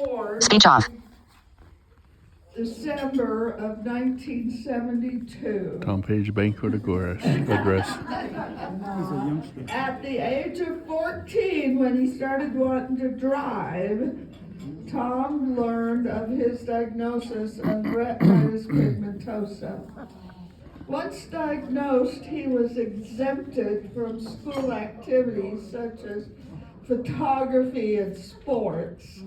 born Speech off. December of 1972. Tom Page Banquet address. At the age of 14, when he started wanting to drive, Tom learned of his diagnosis of retinitis pigmentosa. Once diagnosed, he was exempted from school activities such as photography and sports.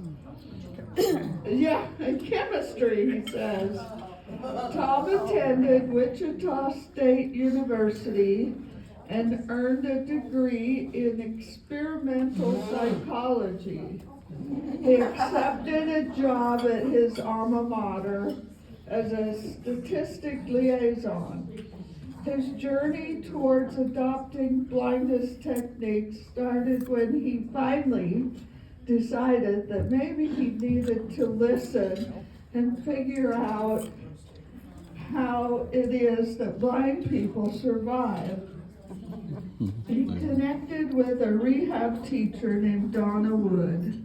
Yeah, and chemistry, he says. Tom attended Wichita State University and earned a degree in experimental psychology. He accepted a job at his alma mater as a statistic liaison. His journey towards adopting blindness techniques started when he finally decided that maybe he needed to listen and figure out how it is that blind people survive. He connected with a rehab teacher named Donna Wood,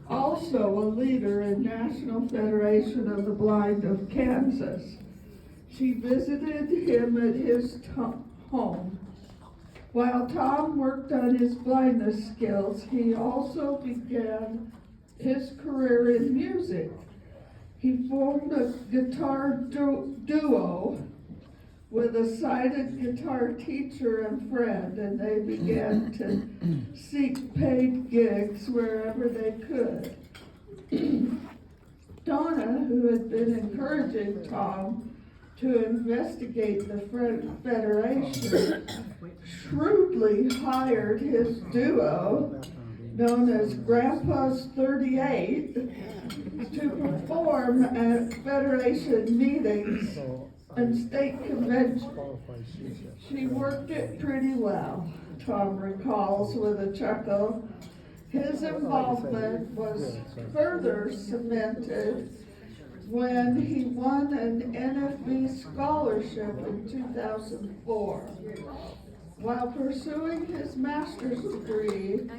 also a leader in National Federation of the Blind of Kansas. She visited him at his home. While Tom worked on his blindness skills, he also began his career in music. He formed a guitar duo with a sighted guitar teacher and friend, and they began to seek paid gigs wherever they could. Donna, who had been encouraging Tom to investigate the Federation, shrewdly hired his duo, known as Grandpa's 38, to perform at Federation meetings and state conventions. She worked it pretty well, Tom recalls with a chuckle. His involvement was further cemented when he won an NFB scholarship in 2004. While pursuing his master's degree,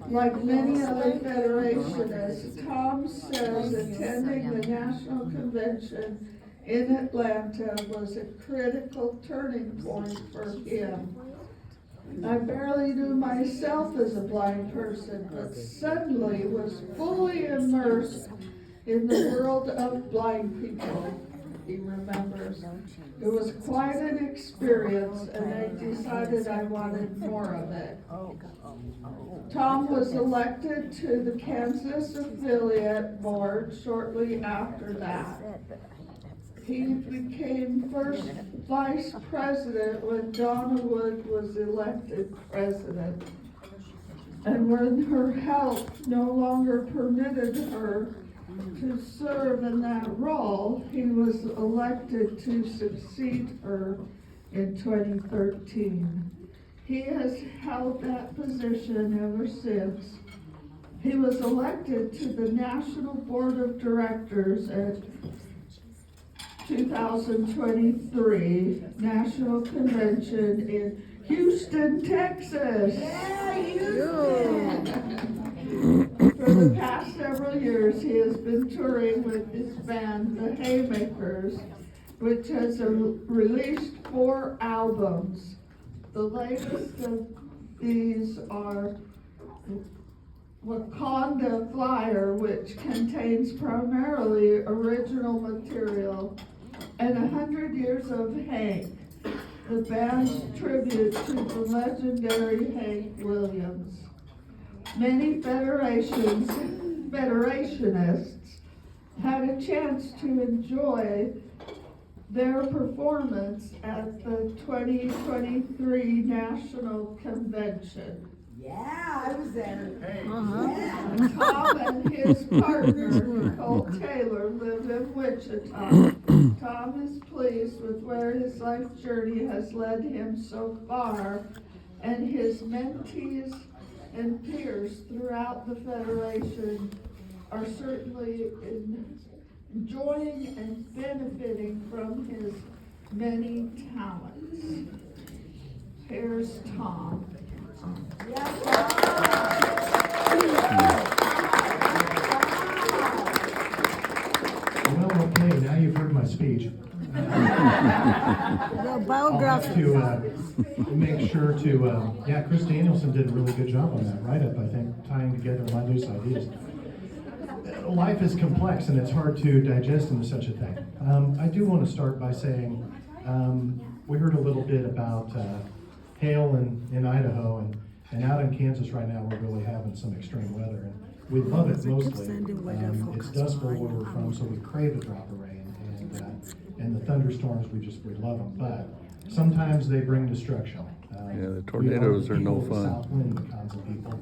like many other Federationists, Tom says attending the National Convention in Atlanta was a critical turning point for him. I barely knew myself as a blind person, but suddenly was fully immersed in the world of blind people, he remembers. It was quite an experience, and I decided I wanted more of it. Tom was elected to the Kansas affiliate board shortly after that. He became first vice president when Donna Wood was elected president. And when her health no longer permitted her to serve in that role, he was elected to succeed her in 2013. He has held that position ever since. He was elected to the National Board of Directors at 2023 National Convention in Houston, Texas. Yeah, Houston! For the past several years, he has been touring with his band, the Haymakers, which has released 4 albums. The latest of these are Wakanda Flyer, which contains primarily original material, and 100 Years of Hank, the band's tribute to the legendary Hank Williams. Many Federationists had a chance to enjoy their performance at the 2023 National Convention. Yeah, I was there. Yeah. Tom and his partner, Nicole Taylor, live in Wichita. Tom is pleased with where his life journey has led him so far, and his mentees and peers throughout the Federation are certainly enjoying and benefiting from his many talents. Here's Tom. The biography. To make sure to, yeah, Chris Danielson did a really good job on that write-up, I think, tying together my loose ideas. Life is complex and it's hard to digest into such a thing. I do want to start by saying, we heard a little bit about hail in Idaho, and out in Kansas right now we're really having some extreme weather. And we love it mostly. It's Dust Bowl where we're from, so we crave a drop of rain. And the thunderstorms, we love them. But sometimes they bring destruction. Yeah, the tornadoes are no fun. South wind kinds of people.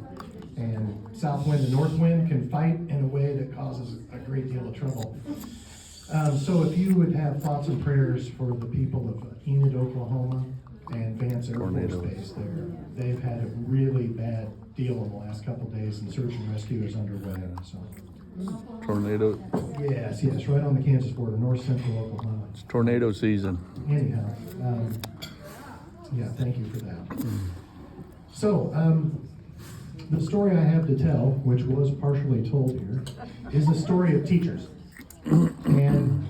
And south wind and north wind can fight in a way that causes a great deal of trouble. So if you would have thoughts and prayers for the people of Enid, Oklahoma, and Vance Air Force Base there. They've had a really bad deal in the last couple of days, and search and rescue is underway. So. Tornado. Yes, right on the Kansas border, north central Oklahoma. It's tornado season. Anyhow, yeah, thank you for that. So, the story I have to tell, which was partially told here, is the story of teachers. And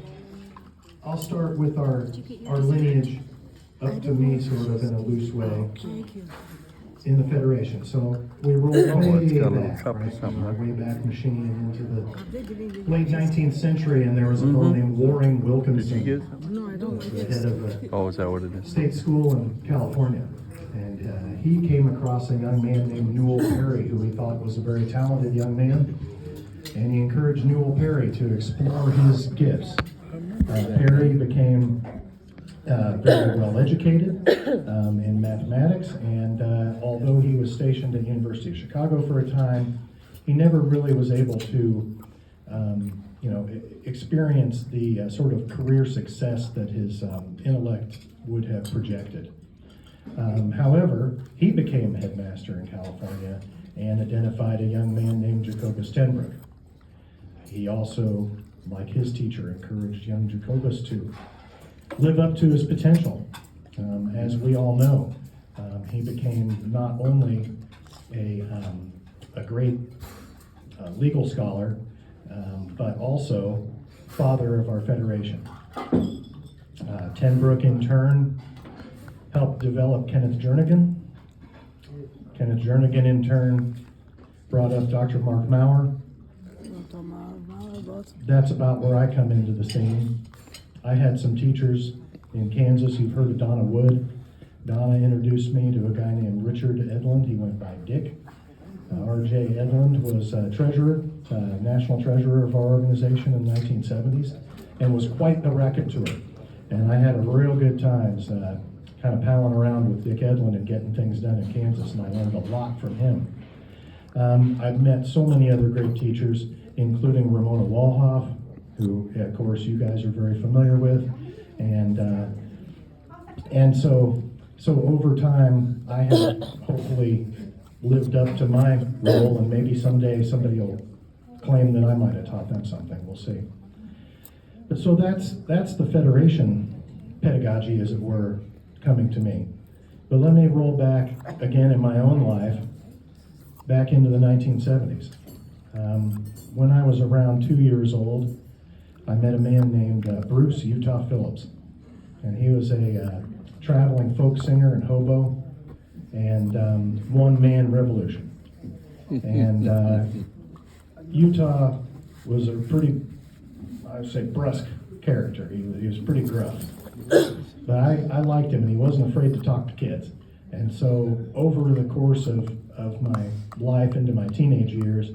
I'll start with our lineage up to me, sort of in a loose way, in the Federation. So we roll it's way got a little back, cup or right? something, Our huh? way back machine into the late 19th century, and there was a fellow named Waring Wilkinson, Did you get some? No, I don't. the head of a Oh, is that what it is? state school in California. And he came across a young man named Newell Perry, who he thought was a very talented young man. And he encouraged Newell Perry to explore his gifts. Perry became very well educated in mathematics, and although he was stationed at the University of Chicago for a time, he never really was able to experience the sort of career success that his intellect would have projected. However, he became headmaster in California and identified a young man named Jacobus Tenbrook. He also, like his teacher, encouraged young Jacobus to live up to his potential. As we all know, he became not only a great legal scholar, but also father of our Federation. Tenbrook, in turn, helped develop Kenneth Jernigan. Kenneth Jernigan, in turn, brought up Dr. Mark Maurer. That's about where I come into the scene. I had some teachers in Kansas. You've heard of Donna Wood. Donna introduced me to a guy named Richard Edlund. He went by Dick. R.J. Edlund was treasurer, national treasurer of our organization in the 1970s, and was quite the raconteur. And I had a real good times kind of palling around with Dick Edlund and getting things done in Kansas, and I learned a lot from him. I've met so many other great teachers, including Ramona Walhoff, who, of course, you guys are very familiar with, and so over time, I have hopefully lived up to my role, and maybe someday somebody will claim that I might have taught them something. We'll see. But so that's the Federation pedagogy, as it were, coming to me. But let me roll back again in my own life, back into the 1970s. When I was around 2 years old, I met a man named Bruce Utah Phillips. And he was a traveling folk singer and hobo, and one-man revolution. And Utah was a pretty, I would say, brusque character. He was pretty gruff. But I liked him, and he wasn't afraid to talk to kids. And so over the course of my life into my teenage years,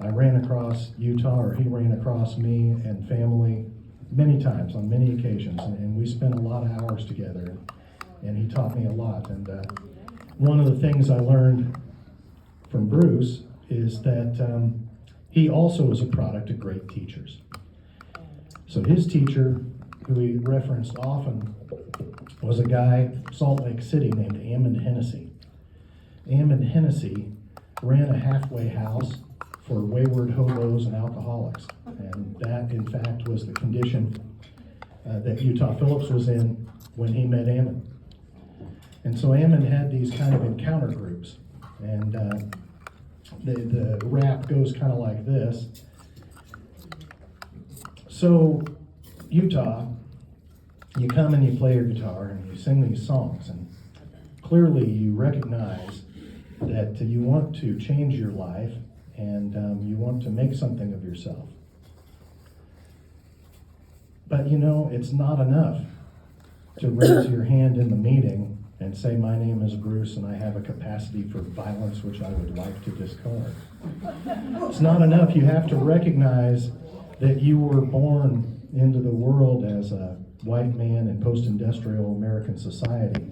I ran across Utah, or he ran across me and family many times on many occasions, and we spent a lot of hours together, and he taught me a lot. And one of the things I learned from Bruce is that he also is a product of great teachers. So his teacher, who he referenced often, was a guy, Salt Lake City, named Ammon Hennessy. Ammon Hennessy ran a halfway house for wayward hobos and alcoholics. And that, in fact, was the condition that Utah Phillips was in when he met Ammon. And so Ammon had these kind of encounter groups. And the rap goes kind of like this. So Utah you come and you play your guitar and you sing these songs, and clearly you recognize that you want to change your life and you want to make something of yourself. But you know, it's not enough to raise your hand in the meeting and say, my name is Bruce and I have a capacity for violence which I would like to discard. It's not enough. You have to recognize that you were born into the world as a white man in post-industrial American society,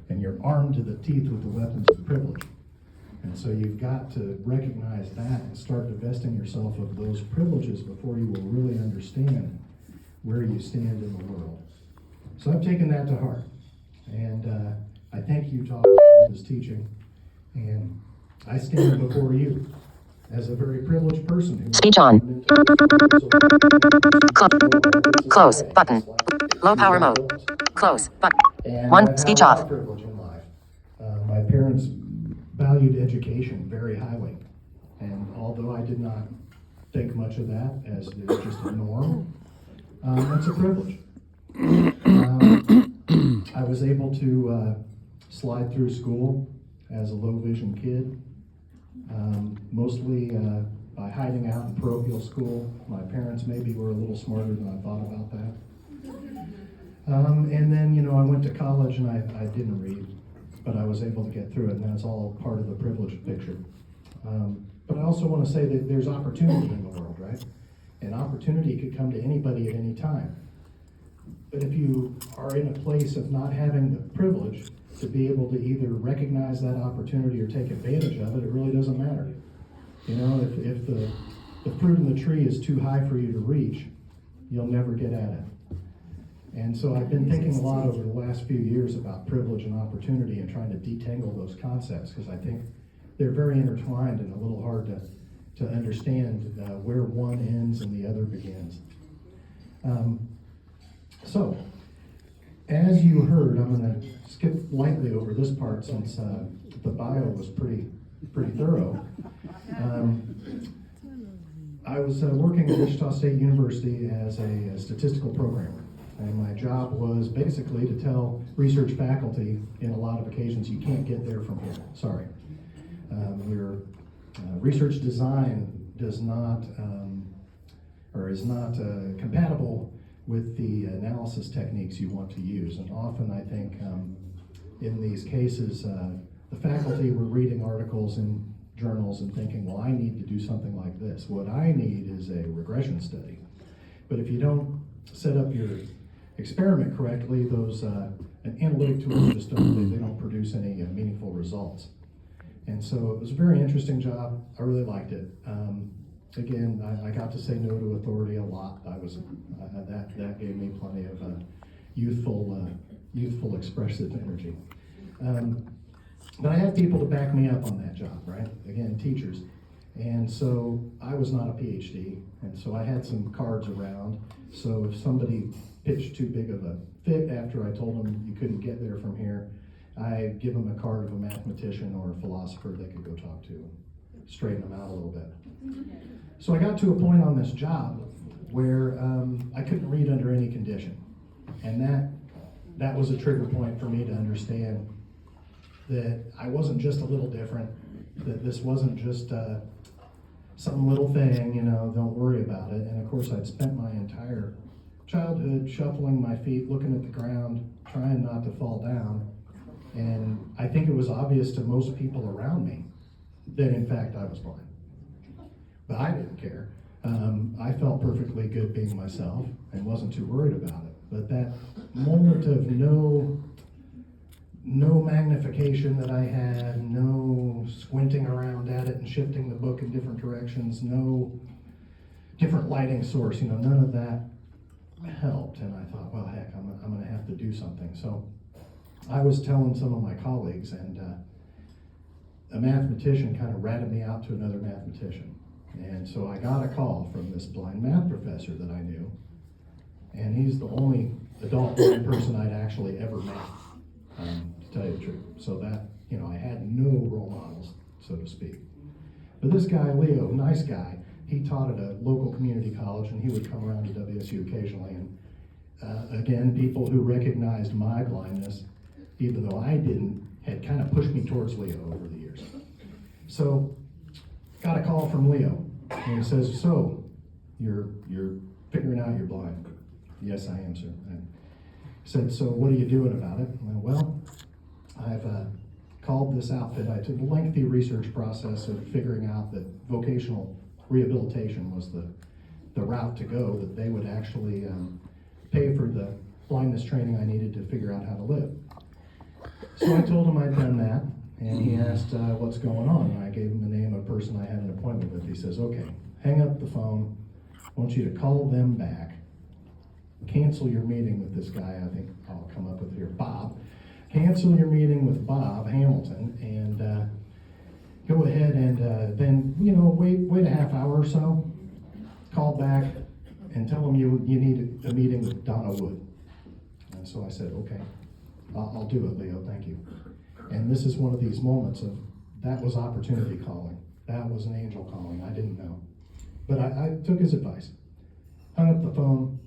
and you're armed to the teeth with the weapons of privilege. And so you've got to recognize that and start divesting yourself of those privileges before you will really understand where you stand in the world. So I've taken that to heart. And I thank you, Todd, for this teaching. And I stand before you as a very privileged person who... Speech on. Close button. Low power mode. Close button. And One, I've speech had a lot off. of privilege in life. My parents valued education very highly. And although I did not think much of that as it was just a norm, it's a privilege. I was able to slide through school as a low vision kid, mostly by hiding out in parochial school. My parents maybe were a little smarter than I thought about that. And then, you know, I went to college and I didn't read, but I was able to get through it, and that's all part of the privileged picture. But I also want to say that there's opportunity in the world, right? And opportunity could come to anybody at any time. But if you are in a place of not having the privilege to be able to either recognize that opportunity or take advantage of it, it really doesn't matter. You know, if the fruit in the tree is too high for you to reach, you'll never get at it. And so I've been thinking a lot over the last few years about privilege and opportunity and trying to detangle those concepts, because I think they're very intertwined and a little hard to understand where one ends and the other begins. So, as you heard, I'm going to skip lightly over this part since the bio was pretty thorough. I was working at Wichita State University as a statistical programmer, and my job was basically to tell research faculty in a lot of occasions, you can't get there from here, sorry. Your research design does not, or is not compatible with the analysis techniques you want to use. And often I think in these cases, the faculty were reading articles in journals and thinking, well, I need to do something like this. What I need is a regression study. But if you don't set up your experiment correctly, those analytic tools just don't produce any meaningful results. And so it was a very interesting job. I really liked it. Again, I got to say no to authority a lot. That gave me plenty of youthful expressive energy. But I had people to back me up on that job, right? Again, teachers. And so I was not a PhD, and so I had some cards around. So if somebody pitched too big of a fit after I told them you couldn't get there from here, I'd give them a card of a mathematician or a philosopher they could go talk to, straighten them out a little bit. So I got to a point on this job where I couldn't read under any condition. And that was a trigger point for me to understand that I wasn't just a little different, that this wasn't just some little thing, you know, don't worry about it. And of course I'd spent my entire childhood shuffling my feet, looking at the ground, trying not to fall down. And I think it was obvious to most people around me that in fact I was blind. But I didn't care. I felt perfectly good being myself and wasn't too worried about it. But that moment of no magnification that I had, no squinting around at it and shifting the book in different directions, no different lighting source, you know, none of that helped. And I thought, well, heck, I'm going to have to do something. So I was telling some of my colleagues, and a mathematician kind of ratted me out to another mathematician. And so I got a call from this blind math professor that I knew, and he's the only adult blind person I'd actually ever met, to tell you the truth. So that, you know, I had no role models, so to speak. But this guy, Leo, nice guy, he taught at a local community college, and he would come around to WSU occasionally, Again, people who recognized my blindness, even though I didn't, had kind of pushed me towards Leo over the years. So, got a call from Leo, and he says, "So, you're figuring out you're blind?" "Yes, I am, sir." I said, "So what are you doing about it?" Well, I've called this outfit. I took a lengthy research process of figuring out that vocational rehabilitation was the route to go, that they would actually pay for the blindness training I needed to figure out how to live. So I told him I'd done that, and he asked what's going on, and I gave him the name of a person I had an appointment with. He says, "Okay, hang up the phone. I want you to call them back. Cancel your meeting with this guy," I think I'll come up with it here, Bob. "Cancel your meeting with Bob Hamilton, and go ahead and then, wait a half hour or so. Call back and tell him you need a meeting with Donna Wood." And so I said, "Okay, I'll do it, Leo, thank you." And this is one of these moments of, that was opportunity calling. That was an angel calling, I didn't know. But I took his advice. Hung up the phone,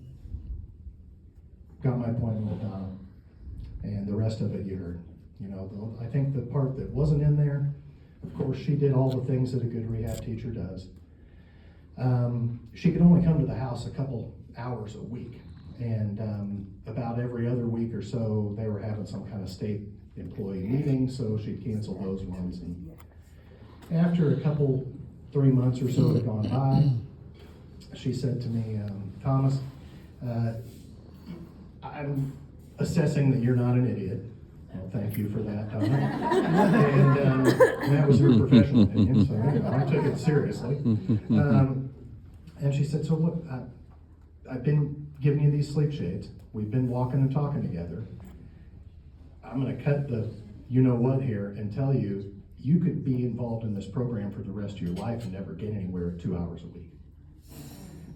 got my appointment with Donna, and the rest of it you heard. I think the part that wasn't in there, of course, she did all the things that a good rehab teacher does. She could only come to the house a couple hours a week, and about every other week or so, they were having some kind of state employee meeting, so she'd cancel those ones. And after a couple, 3 months or so had gone by, she said to me, "Thomas, I'm assessing that you're not an idiot." Well, thank you for that, Donna. And that was her professional opinion, so I took it seriously. And she said, "So look, I've been giving you these sleep shades. We've been walking and talking together. I'm gonna cut the you-know-what here and tell you, you could be involved in this program for the rest of your life and never get anywhere at 2 hours a week.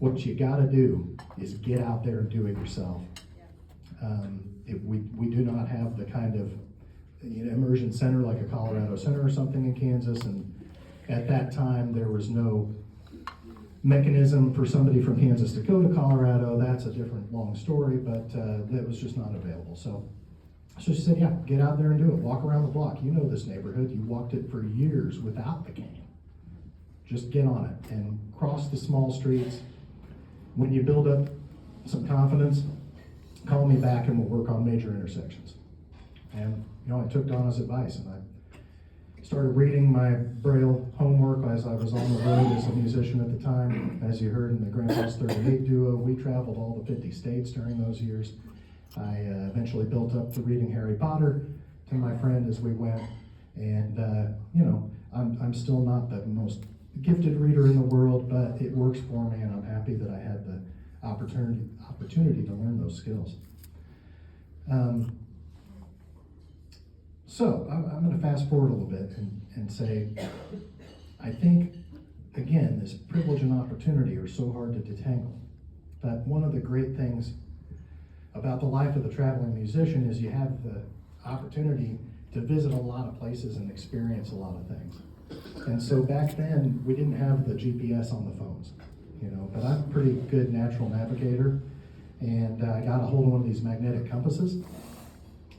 What you gotta do is get out there and do it yourself." We do not have the kind of immersion center like a Colorado Center or something in Kansas, and at that time there was no mechanism for somebody from Kansas to go to Colorado. That's a different long story, but that was just not available. So she said, "Yeah, get out there and do it. Walk around the block. You know this neighborhood. You walked it for years without the cane. Just get on it and cross the small streets. When you build up some confidence, call me back and we'll work on major intersections." And I took Donna's advice, and I started reading my Braille homework as I was on the road as a musician at the time. As you heard in the Grandpa's 38 duo, we traveled all the 50 states during those years. I eventually built up to reading Harry Potter to my friend as we went, and I'm still not the most gifted reader in the world, but it works for me, and I'm happy that I had the opportunity to learn those skills. So I'm going to fast forward a little bit and say, I think, again, this privilege and opportunity are so hard to detangle. But one of the great things about the life of the traveling musician is you have the opportunity to visit a lot of places and experience a lot of things. And so back then, we didn't have the GPS on the phones, but I'm a pretty good natural navigator, and I got a hold of one of these magnetic compasses.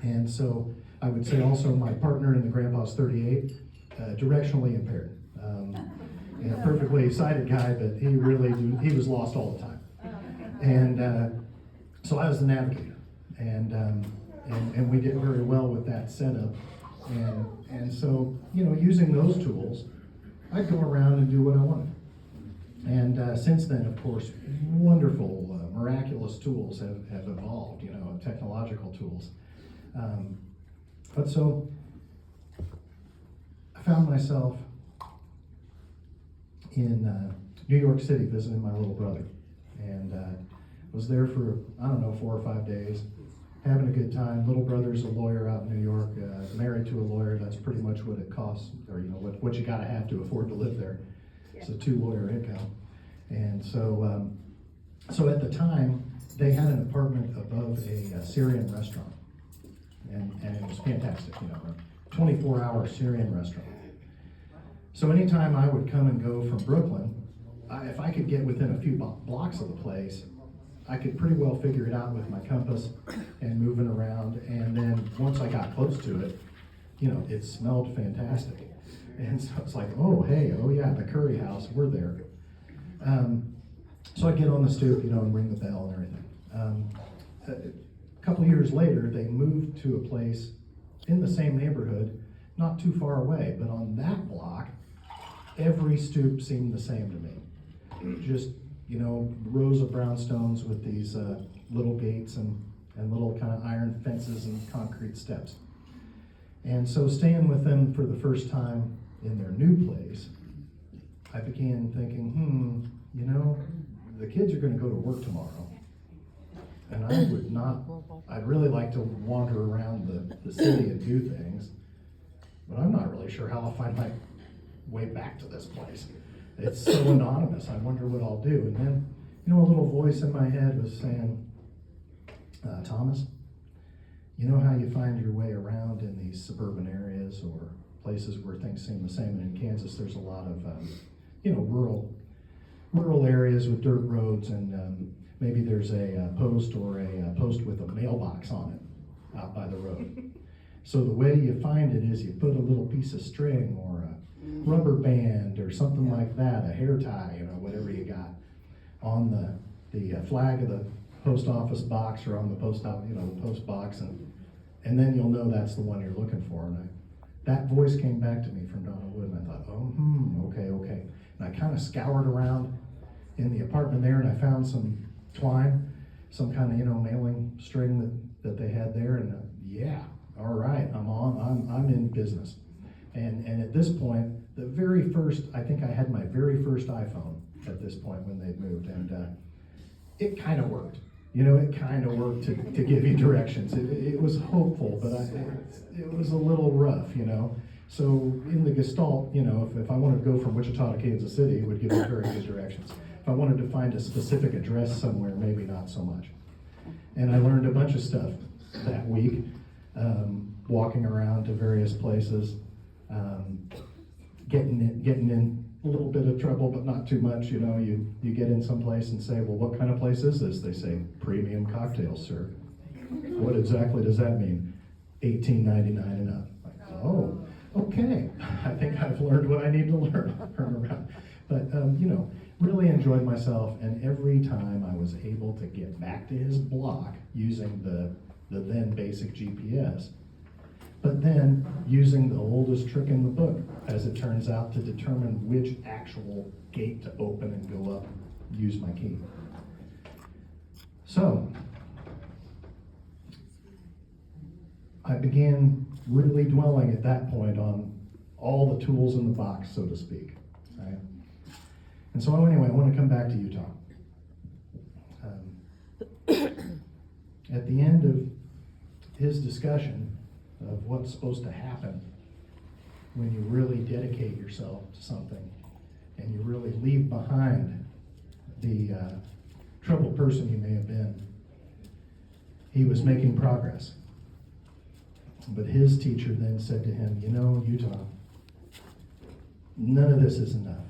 And so I would say also my partner in the Grandpa's 38, directionally impaired. Perfectly sighted guy, but he was lost all the time. And so I was the navigator, and we did very well with that setup. And so, using those tools, I'd go around and do what I wanted. And since then, of course, wonderful, miraculous tools have evolved, technological tools. But so, I found myself in New York City visiting my little brother. And was there for, 4 or 5 days, having a good time. Little brother's a lawyer out in New York, married to a lawyer. That's pretty much what it costs, or what you gotta have to afford to live there. It's a 2-lawyer income. And so, so at the time, they had an apartment above a Syrian restaurant. And it was fantastic, a 24-hour Syrian restaurant. So anytime I would come and go from Brooklyn, if I could get within a few blocks of the place, I could pretty well figure it out with my compass and moving around. And then once I got close to it, you know, it smelled fantastic. And so it's like, oh, hey, oh yeah, the curry house, we're there. So I get on the stoop, you know, and ring the bell and everything. A couple years later, they moved to a place in the same neighborhood, not too far away, but on that block, every stoop seemed the same to me. Just, you know, rows of brownstones with these little gates and little kind of iron fences and concrete steps. And so staying with them for the first time in their new place, I began thinking, you know, the kids are going to go to work tomorrow. And I'd really like to wander around the city and do things, but I'm not really sure how I'll find my way back to this place. It's so anonymous, I wonder what I'll do. And then, you know, a little voice in my head was saying, Thomas, you know how you find your way around in these suburban areas or places where things seem the same? And in Kansas, there's a lot of, you know, rural areas with dirt roads, and maybe there's a post or a post with a mailbox on it out by the road. So the way you find it is you put a little piece of string or a rubber band or something like that, a hair tie, you know, whatever you got, on the flag of the post office box or on the post box, and then you'll know that's the one you're looking for. And that voice came back to me from Donna Wood, and I thought, okay. And I kind of scoured around in the apartment there, and I found some twine, some kind of, you know, mailing string that they had there, and yeah, all right, I'm in business. And at this point, I think I had my very first iPhone at this point when they'd moved, and it kind of worked. You know, it kind of worked to give you directions. It was hopeful, but it was a little rough, you know. So in the Gestalt, you know, if I wanted to go from Wichita to Kansas City, it would give me very good directions. If I wanted to find a specific address somewhere, maybe not so much. And I learned a bunch of stuff that week, walking around to various places, getting in a little bit of trouble, but not too much. You know, you get in some place and say, well, what kind of place is this? They say, premium cocktails, sir. What exactly does that mean? $18.99 and up. Like, oh, okay. I think I've learned what I need to learn around. But, you know, really enjoyed myself, and every time I was able to get back to his block using the then basic GPS, but then using the oldest trick in the book, as it turns out, to determine which actual gate to open and go up, use my key. So, I began really dwelling at that point on all the tools in the box, so to speak, right? And so anyway, I want to come back to Utah. At the end of his discussion of what's supposed to happen when you really dedicate yourself to something and you really leave behind the troubled person you may have been, he was making progress. But his teacher then said to him, you know, Utah, none of this is enough.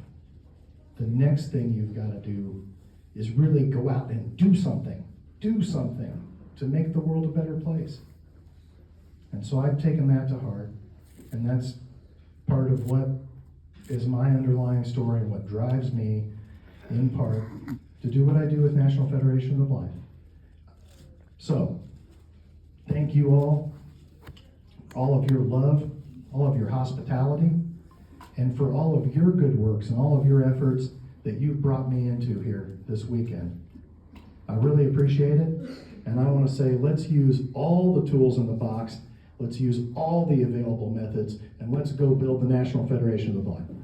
The next thing you've got to do is really go out and do something to make the world a better place. And so I've taken that to heart, and that's part of what is my underlying story and what drives me, in part, to do what I do with National Federation of the Blind. So, thank you all of your love, all of your hospitality, and for all of your good works and all of your efforts that you've brought me into here this weekend. I really appreciate it, and I want to say, let's use all the tools in the box. Let's use all the available methods, and let's go build the National Federation of the Blind.